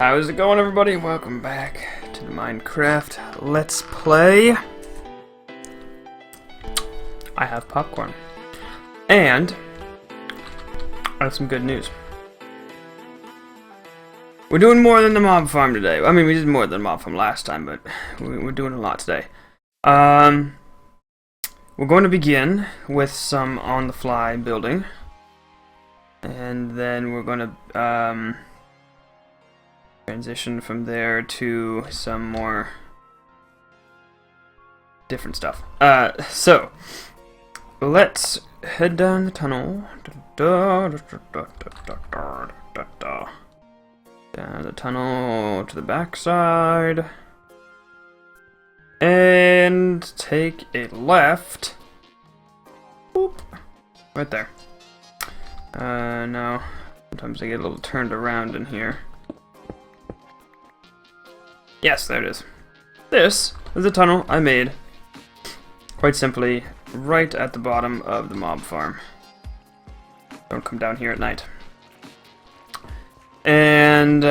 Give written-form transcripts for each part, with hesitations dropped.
How's it going, everybody? Welcome back to the Minecraft Let's Play. I have popcorn. And I have some good news. We're doing more than the mob farm today. I mean, we did more than the mob farm last time, but we're doing a lot today. We're going to begin with some on-the-fly building. And then we're going to transition from there to some more different stuff. So let's head down the tunnel. Down the tunnel to the backside. And take a left. Boop. Right there. Now, sometimes I get a little turned around in here. Yes, there it is. This is the tunnel I made, quite simply, right at the bottom of the mob farm. Don't come down here at night. And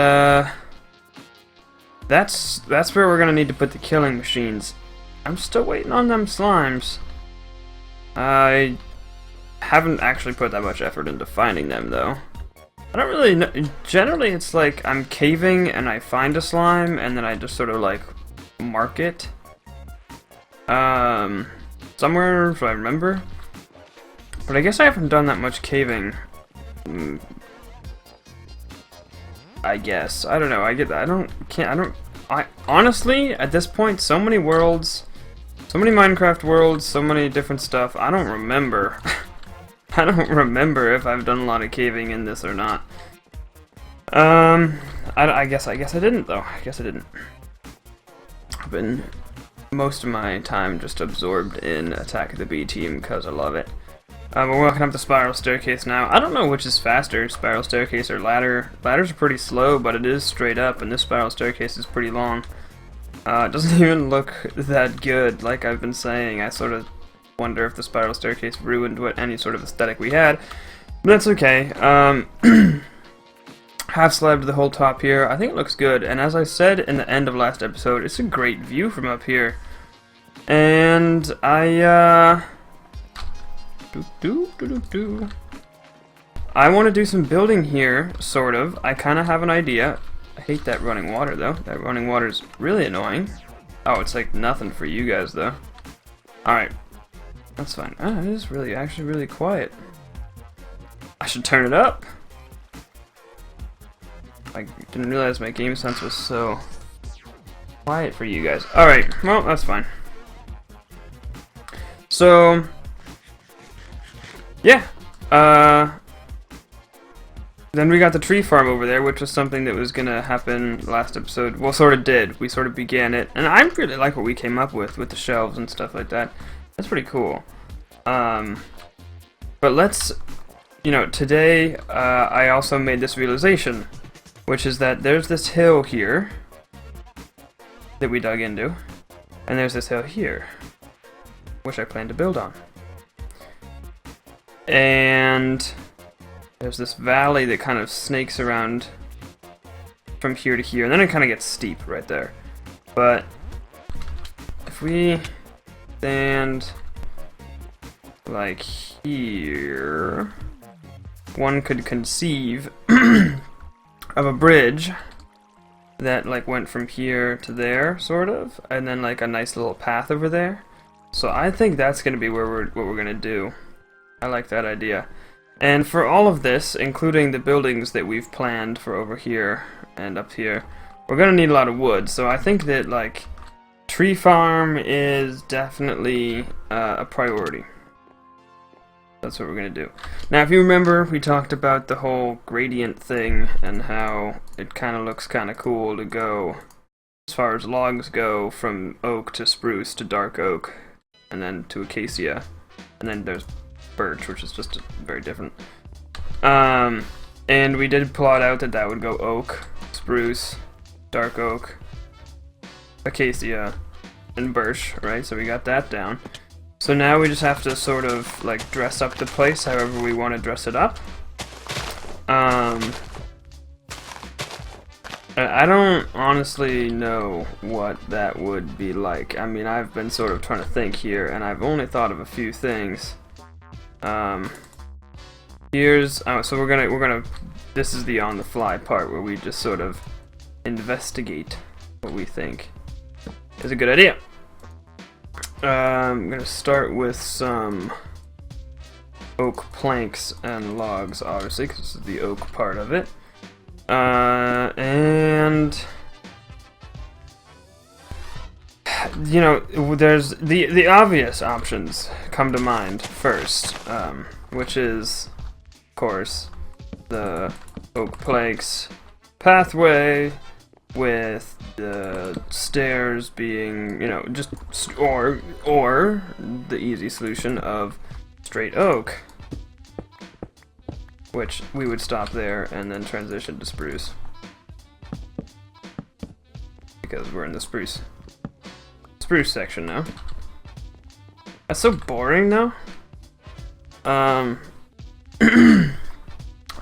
that's where we're gonna need to put the killing machines. I'm still waiting on them slimes. I haven't actually put that much effort into finding them, though. I don't really know. Generally, it's like I'm caving and I find a slime and then I just sort of like mark it somewhere if I remember. But I guess I haven't done that much caving. I guess I don't know. I honestly at this point, so many worlds, so many Minecraft worlds, so many different stuff. I don't remember. I don't remember if I've done a lot of caving in this or not. I guess I didn't, though. I guess I didn't. I've been most of my time just absorbed in Attack of the B Team because I love it. We're walking up the spiral staircase now. I don't know which is faster, spiral staircase or ladder. Ladders are pretty slow, but it is straight up, and this spiral staircase is pretty long. It doesn't even look that good, like I've been saying. I sort of wonder if the spiral staircase ruined what any sort of aesthetic we had. But that's okay. Half slabbed the whole top here. I think it looks good. And as I said in the end of last episode, it's a great view from up here. And I want to do some building here, sort of. I kind of have an idea. I hate that running water, though. That running water is really annoying. Oh, it's like nothing for you guys, though. Alright. That's fine. Oh, it is actually really quiet. I should turn it up. I didn't realize my game sense was so quiet for you guys. Alright, well, that's fine. So, yeah. Then we got the tree farm over there, which was something that was gonna happen last episode. Well, sort of did. We sort of began it. And I really like what we came up with the shelves and stuff like that. That's pretty cool. But let's, today I also made this realization, which is that there's this hill here that we dug into, and there's this hill here, which I plan to build on. And there's this valley that kind of snakes around from here to here, and then it kind of gets steep right there. But if we stand like here, one could conceive of a bridge that like went from here to there, sort of, and then like a nice little path over there. So I think that's gonna be what we're gonna do. I like that idea. And for all of this, including the buildings that we've planned for over here and up here, we're gonna need a lot of wood. So I think that like tree farm is definitely a priority. That's what we're gonna do. Now, if you remember, we talked about the whole gradient thing and how it kind of looks kind of cool to go, as far as logs go, from oak to spruce to dark oak, and then to acacia, and then there's birch, which is just very different. And we did plot out that that would go oak, spruce, dark oak, acacia, and birch, right? So we got that down. So now we just have to sort of like dress up the place however we want to dress it up. I don't honestly know what that would be like. I mean, I've been sort of trying to think here, and I've only thought of a few things. Here's so we're gonna. This is the on-the-fly part where we just sort of investigate what we think is a good idea. I'm gonna start with some oak planks and logs, obviously, because this is the oak part of it. And you know, there's the obvious options come to mind first, which is, of course, the oak planks pathway with the stairs being, you know, just or the easy solution of straight oak, which we would stop there and then transition to spruce, because we're in the spruce section now. That's so boring though.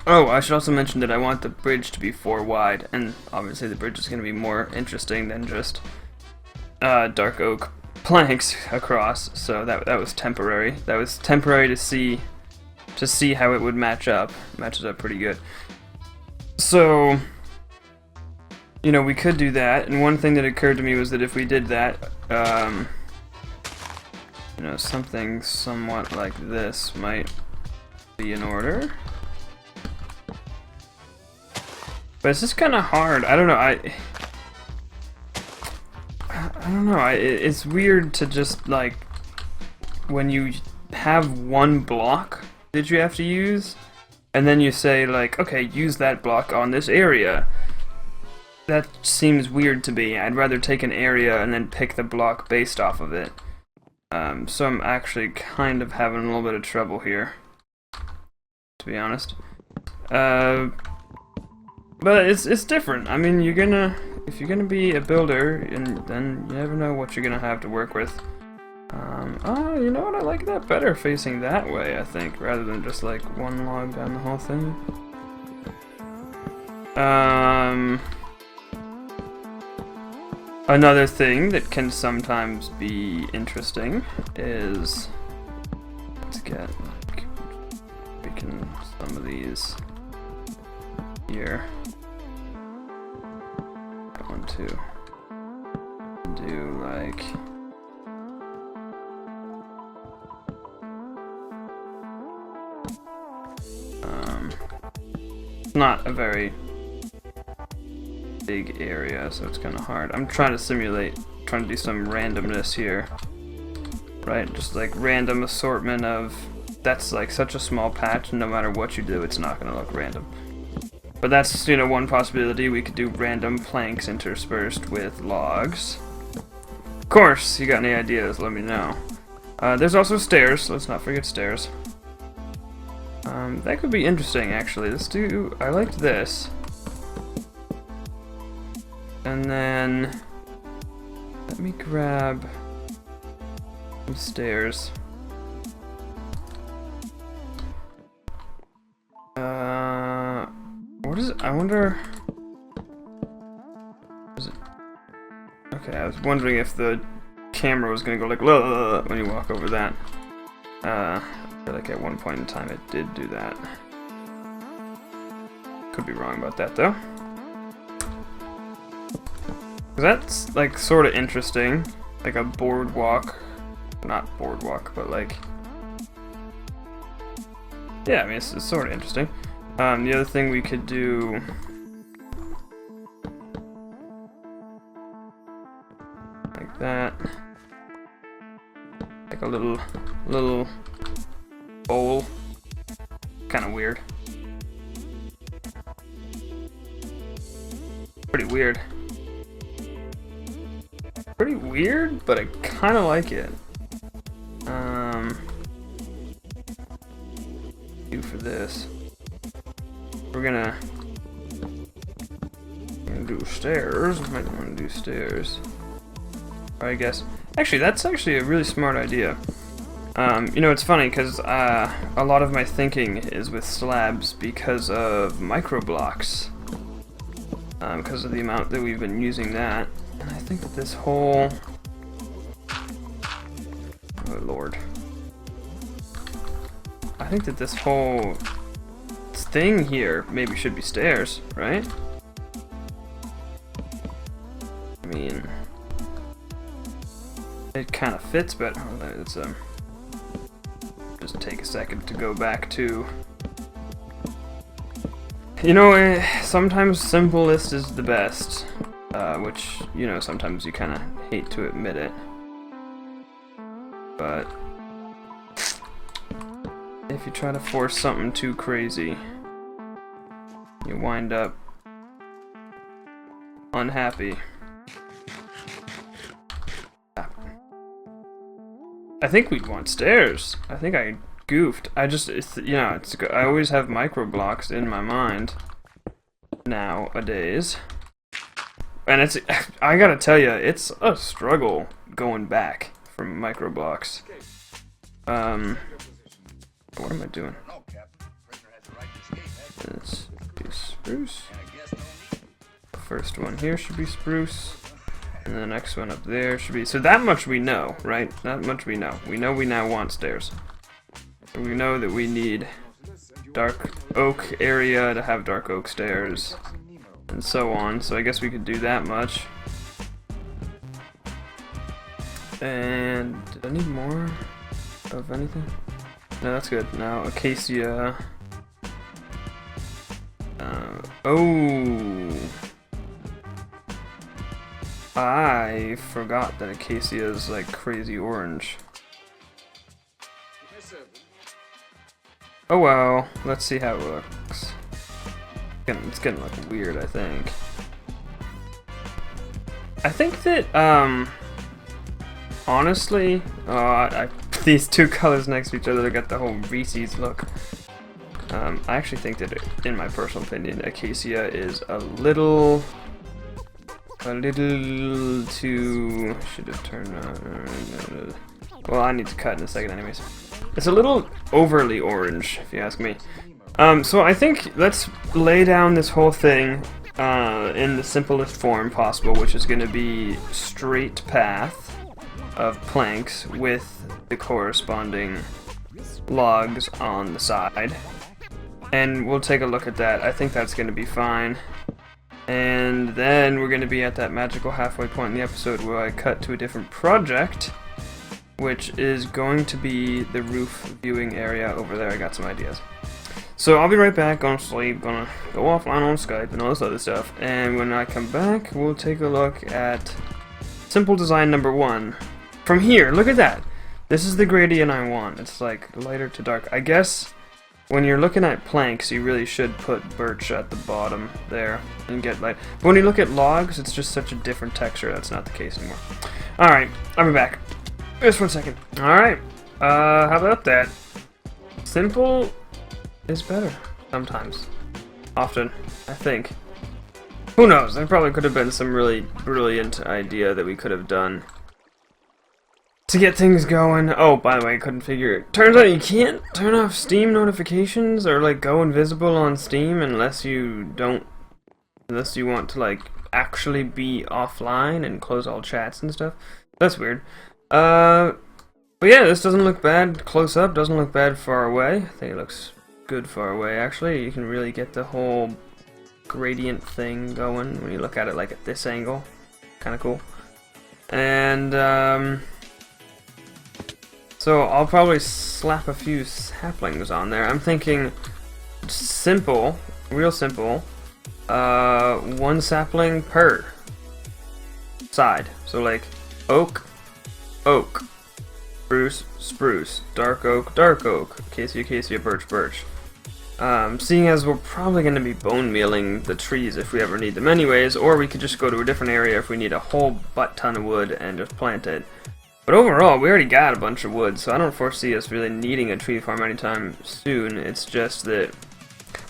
Oh, I should also mention that I want the bridge to be 4 wide, and obviously the bridge is going to be more interesting than just dark oak planks across. So that was temporary. That was temporary to see how it would match up. Matches up pretty good. So, you know, we could do that. And one thing that occurred to me was that if we did that, you know, something somewhat like this might be in order. But it's just kind of hard. I don't know. I don't know. It's weird to just, like, when you have one block that you have to use, and then you say, like, okay, use that block on this area. That seems weird to me. I'd rather take an area and then pick the block based off of it. So I'm actually kind of having a little bit of trouble here, to be honest. But it's different. I mean, if you're gonna be a builder, and then you never know what you're gonna have to work with. Oh, you know what? I like that better, facing that way, I think, rather than just like one log down the whole thing. Another thing that can sometimes be interesting is, let's get picking some of these here. I want to do like it's not a very big area, so it's kind of hard. I'm trying to do some randomness here, right? Just like random assortment of, that's like such a small patch, no matter what you do, it's not going to look random. But that's, you know, one possibility. We could do random planks interspersed with logs. Of course, you got any ideas, let me know. There's also stairs, let's not forget stairs. That could be interesting, actually. I liked this. And then, let me grab some stairs. What is it? I wonder. Is it? Okay, I was wondering if the camera was gonna go like when you walk over that. I feel like at one point in time it did do that. Could be wrong about that though. That's like sort of interesting, like a boardwalk, not boardwalk, but like, yeah, I mean it's sort of interesting. The other thing we could do, like that, like a little bowl, kind of weird, pretty weird. Pretty weird, but I kind of like it. Do for this. We're gonna do stairs. We might want to do stairs. I guess. Actually, that's actually a really smart idea. You know, it's funny because a lot of my thinking is with slabs because of micro blocks. because of the amount that we've been using that. And I think that this whole... Oh lord. I think that this whole thing here maybe should be stairs, right? I mean... It kind of fits better. Let's just take a second to go back to... You know, sometimes simplest is the best, which, you know, sometimes you kind of hate to admit it. But if you try to force something too crazy, you wind up unhappy. I think we'd want stairs. I think I goofed. I just, you know, I always have micro blocks in my mind nowadays. And it's, I gotta tell you, it's a struggle going back from micro blocks. What am I doing? This be spruce. The first one here should be spruce. And the next one up there should be... So that much we know, right? That much we know. We know we now want stairs. So we know that we need dark oak area to have dark oak stairs. And so on. So I guess we could do that much. And... Did I need more of anything? No, that's good. Now, acacia... oh... I forgot that acacia is like crazy orange. Oh well, let's see how it looks. It's gonna look weird, I think. I think that, honestly, these two colors next to each other, they got the whole Reese's look. I actually think that, in my personal opinion, acacia is a little too... Should have turned on... Well, I need to cut in a second anyways. It's a little overly orange, if you ask me. So I think let's lay down this whole thing in the simplest form possible, which is going to be straight path of planks with the corresponding logs on the side. And we'll take a look at that. I think that's going to be fine. And then we're going to be at that magical halfway point in the episode where I cut to a different project, which is going to be the roof viewing area over there. I got some ideas. So I'll be right back on sleep, gonna go offline on Skype and all this other stuff. And when I come back, we'll take a look at simple design number 1. From here, look at that. This is the gradient I want. It's like lighter to dark. I guess when you're looking at planks, you really should put birch at the bottom there and get light. But when you look at logs, it's just such a different texture. That's not the case anymore. Alright, I'll be back. Just 1 second. Alright, how about that? Simple is better. Sometimes. Often, I think. Who knows? There probably could have been some really brilliant idea that we could have done to get things going. Oh, by the way, I couldn't figure it. Turns out you can't turn off Steam notifications or like go invisible on Steam unless you want to like actually be offline and close all chats and stuff. That's weird. But yeah, this doesn't look bad close up, doesn't look bad far away. I think it looks good far away actually. You can really get the whole gradient thing going when you look at it like at this angle. Kinda cool. And so I'll probably slap a few saplings on there. I'm thinking simple, real simple, 1 sapling per side. So like oak, oak, spruce, spruce, dark oak, acacia, acacia, birch, birch. Seeing as we're probably going to be bone mealing the trees if we ever need them anyways, or we could just go to a different area if we need a whole butt ton of wood and just plant it. But overall, we already got a bunch of wood, so I don't foresee us really needing a tree farm anytime soon. It's just that,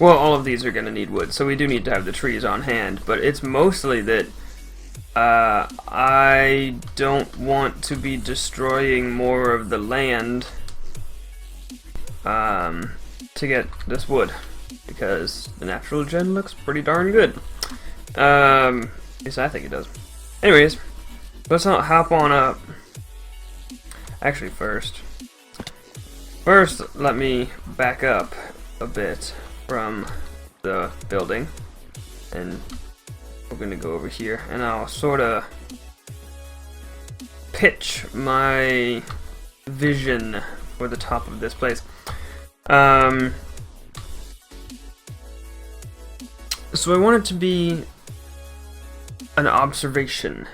well, all of these are going to need wood, so we do need to have the trees on hand. But it's mostly that I don't want to be destroying more of the land to get this wood, because the natural gen looks pretty darn good. At least I think it does. Anyways, let's not hop on up. Actually, first, let me back up a bit from the building, and we're gonna go over here, and I'll sort of pitch my vision for the top of this place. So I want it to be an observation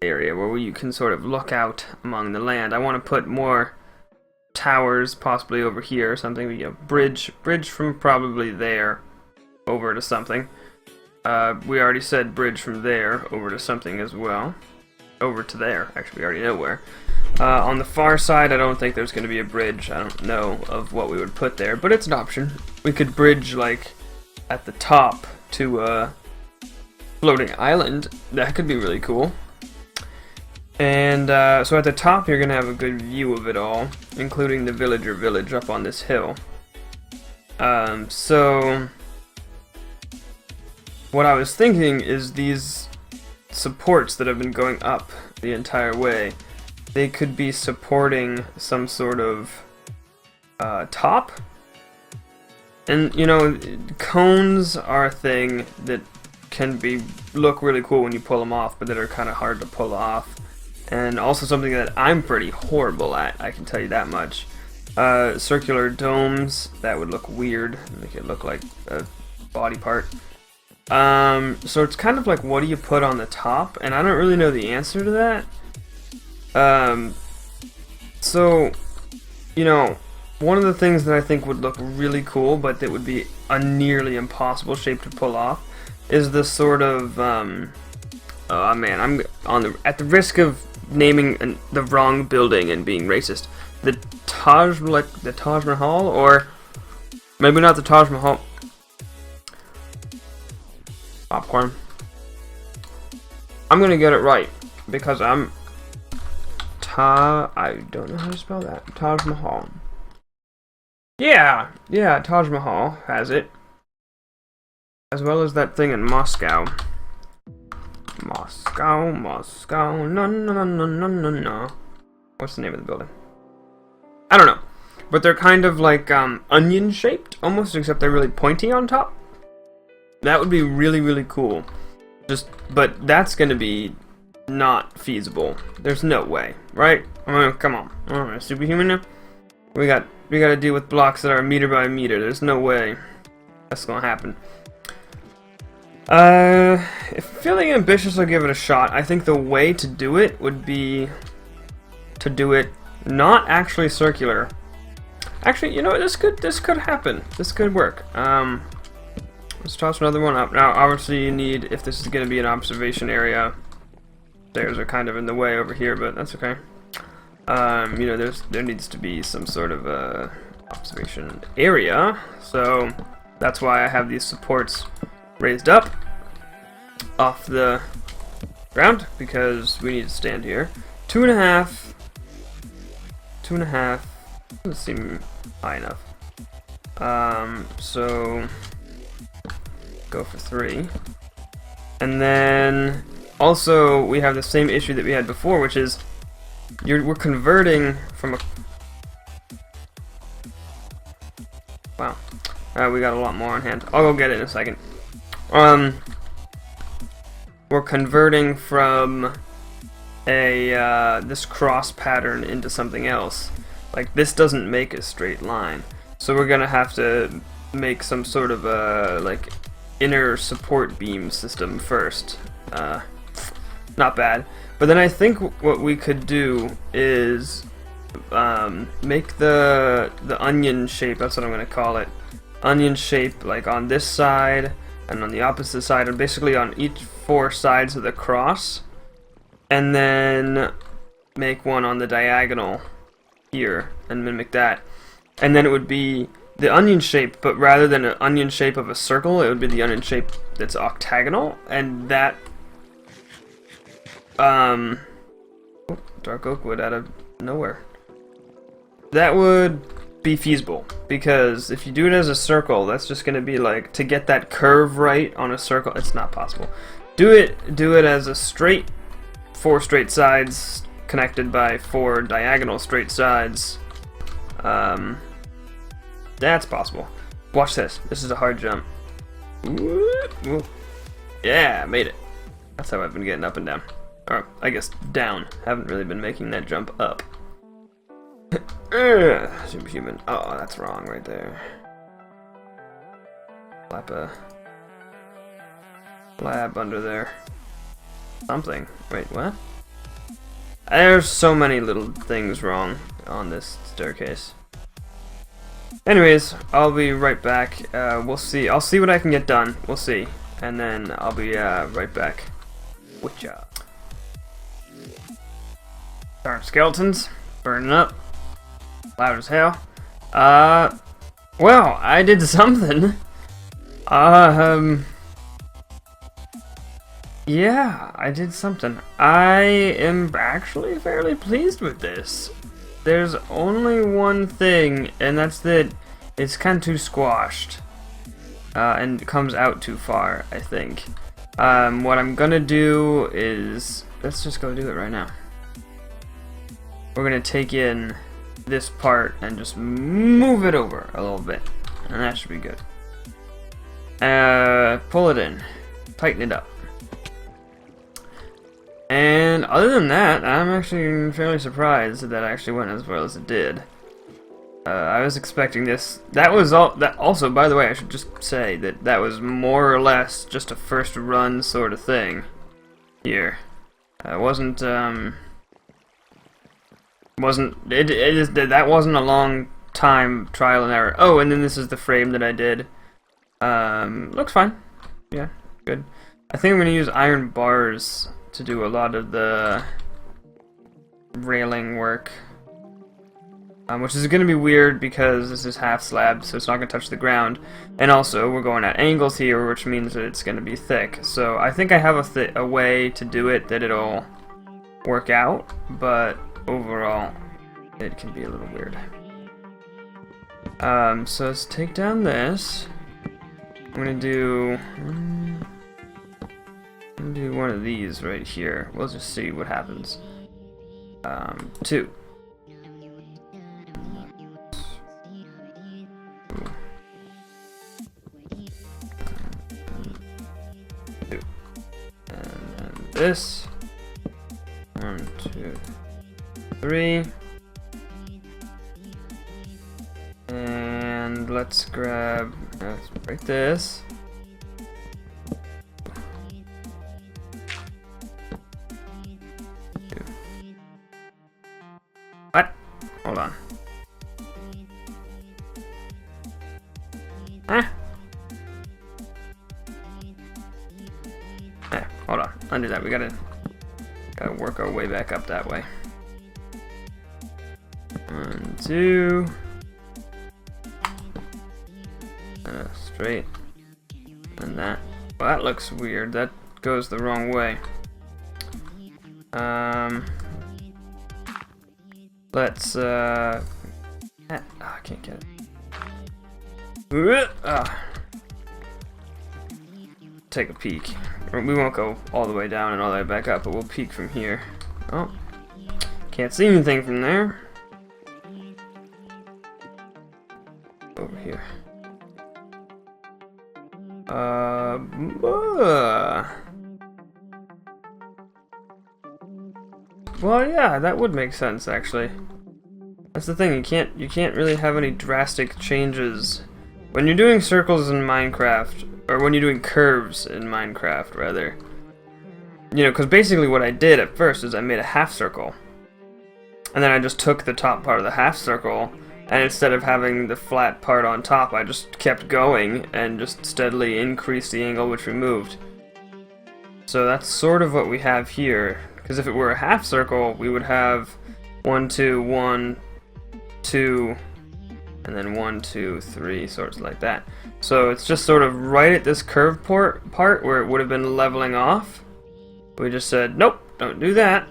area where you can sort of look out among the land. I want to put more towers, possibly over here or something. We have bridge from probably there over to something. We already said bridge from there over to something as well. Over to there, actually, we already know where. On the far side, I don't think there's going to be a bridge. I don't know of what we would put there, but it's an option. We could bridge, like, at the top to a floating island. That could be really cool. And so at the top, you're going to have a good view of it all, including the villager village up on this hill. So what I was thinking is these supports that have been going up the entire way, they could be supporting some sort of top. And you know, cones are a thing that can look really cool when you pull them off, but that are kind of hard to pull off. And also something that I'm pretty horrible at, I can tell you that much. Circular domes, that would look weird, make it look like a body part. So it's kind of like, what do you put on the top? And I don't really know the answer to that. So, you know, one of the things that I think would look really cool, but that would be a nearly impossible shape to pull off, is the sort of, oh man, I'm at the risk of naming the wrong building and being racist. The Taj Mahal, or maybe not the Taj Mahal. Popcorn. I'm gonna get it right because I don't know how to spell that. Taj Mahal. Yeah, Taj Mahal has it, as well as that thing in Moscow. Moscow, no. What's the name of the building? I don't know, but they're kind of like onion shaped, almost, except they're really pointy on top. That would be really, really cool. But that's gonna be not feasible. There's no way, right? I mean, come on. Am I a superhuman now? We gotta deal with blocks that are meter by meter. There's no way that's gonna happen. If feeling ambitious, I'll give it a shot. I think the way to do it would be to do it not actually circular. Actually, you know what? This could happen. This could work. Let's toss another one up. Now, obviously, you need, if this is going to be an observation area, stairs are kind of in the way over here, but that's okay. You know, there needs to be some sort of observation area, so that's why I have these supports raised up off the ground, because we need to stand here. 2.5. 2.5 doesn't seem high enough. So go for 3. And then also we have the same issue that we had before, which is we're converting from a wow. We got a lot more on hand. I'll go get it in a second. We're converting from a this cross pattern into something else. Like, this doesn't make a straight line, so we're gonna have to make some sort of a like inner support beam system first. Not bad. But then I think what we could do is make the onion shape, that's what I'm gonna call it, onion shape, like on this side and on the opposite side, and basically on each 4 sides of the cross, and then make one on the diagonal here and mimic that. And then it would be the onion shape, but rather than an onion shape of a circle, it would be the onion shape that's octagonal, and that dark oak wood out of nowhere. That would be feasible, because if you do it as a circle, that's just going to be like, to get that curve right on a circle, it's not possible. do it as a straight, 4 straight sides connected by 4 diagonal straight sides. That's possible. Watch this. This is a hard jump. Ooh. Yeah, made it. That's how I've been getting up and down. Or, I guess, down. Haven't really been making that jump up. Superhuman. Oh, that's wrong right there. Slap a slab under there. Something. Wait, what? There's so many little things wrong on this staircase. Anyways, I'll be right back. We'll see. I'll see what I can get done. We'll see. And then I'll be right back. With ya. Darn skeletons. Burning up. Loud as hell. Well, I did something. Yeah, I did something. I am actually fairly pleased with this. There's only one thing, and that's that it's kind of too squashed. And it comes out too far, I think. What I'm gonna do is, let's just go do it right now. We're gonna take in this part and just move it over a little bit, and that should be good. Pull it in, tighten it up. And other than that, I'm actually fairly surprised that it actually went as well as it did. I was expecting this. That was all. That also, by the way, I should just say that that was more or less just a first run sort of thing. Here, it wasn't. That wasn't a long time trial and error. Oh, and then this is the frame that I did. Looks fine. Yeah, good. I think I'm gonna use iron bars to do a lot of the railing work, which is going to be weird because this is half slab, so it's not going to touch the ground, and also we're going at angles here, which means that it's going to be thick. So I think I have a way to do it that it'll work out, but overall it can be a little weird. So let's take down this. I'm going to do one of these right here. We'll just see what happens. 2. And then this. 1, 2, 3. And let's grab. Let's break this. What? Hold on. Huh? Hey, hold on. Undo that. We gotta work our way back up that way. 1, 2. Straight. And that. Well, that looks weird. That goes the wrong way. Let's I can't get it. Take a peek. We won't go all the way down and all the way back up, but we'll peek from here. Oh, can't see anything from there. Over here. Well, yeah, that would make sense actually. That's the thing, you can't really have any drastic changes when you're doing circles in Minecraft, or when you're doing curves in Minecraft rather. You know, because basically what I did at first is I made a half circle, and then I just took the top part of the half circle, and instead of having the flat part on top, I just kept going and just steadily increased the angle which we moved. So that's sort of what we have here. Because if it were a half circle, we would have 1, 2, 1, 2, and then 1, 2, 3, sorts like that. So it's just sort of right at this curved part where it would have been leveling off. We just said, nope, don't do that.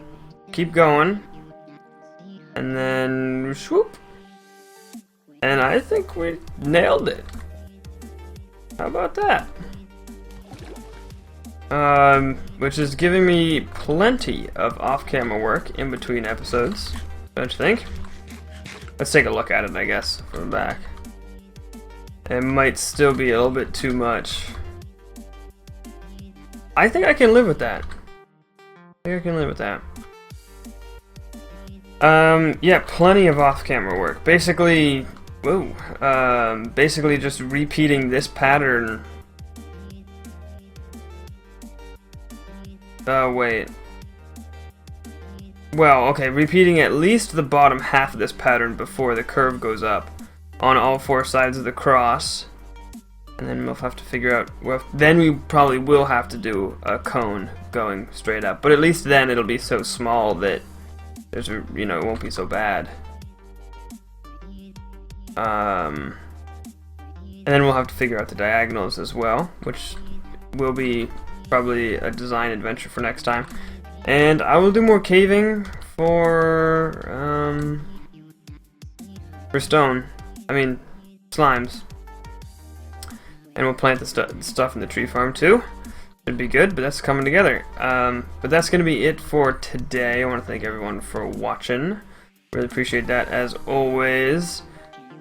Keep going. And then, swoop. And I think we nailed it. How about that? which is giving me plenty of off-camera work in between episodes, don't you think? Let's take a look at it, I guess, from the back. It might still be a little bit too much. I think I can live with that. Yeah, plenty of off-camera work. Basically, basically just repeating this pattern. Wait. Well, okay, repeating at least the bottom half of this pattern before the curve goes up on all four sides of the cross. And then we'll have to figure out, well, then we probably will have to do a cone going straight up. But at least then it'll be so small that there's a, you know, it won't be so bad. And then we'll have to figure out the diagonals as well, which will be probably a design adventure for next time. And I will do more caving for stone. I mean, slimes. And we'll plant the stuff in the tree farm too. Should be good, but that's coming together. But that's going to be it for today. I want to thank everyone for watching. Really appreciate that as always.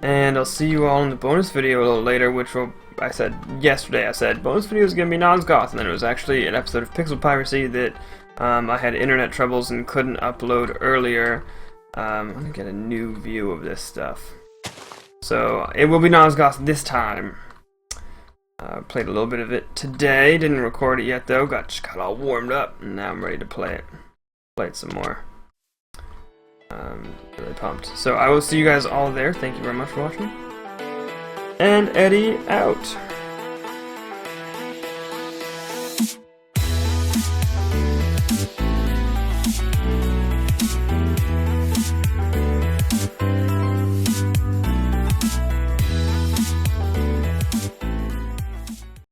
And I'll see you all in the bonus video a little later, which will, I said yesterday, bonus video is going to be Nosgoth, and then it was actually an episode of Pixel Piracy that I had internet troubles and couldn't upload earlier. I'm going to get a new view of this stuff. So it will be Nosgoth this time. Played a little bit of it today, didn't record it yet though, got all warmed up, and now I'm ready to play it. Play it some more. Really pumped. So I will see you guys all there. Thank you very much for watching. And Eddie out.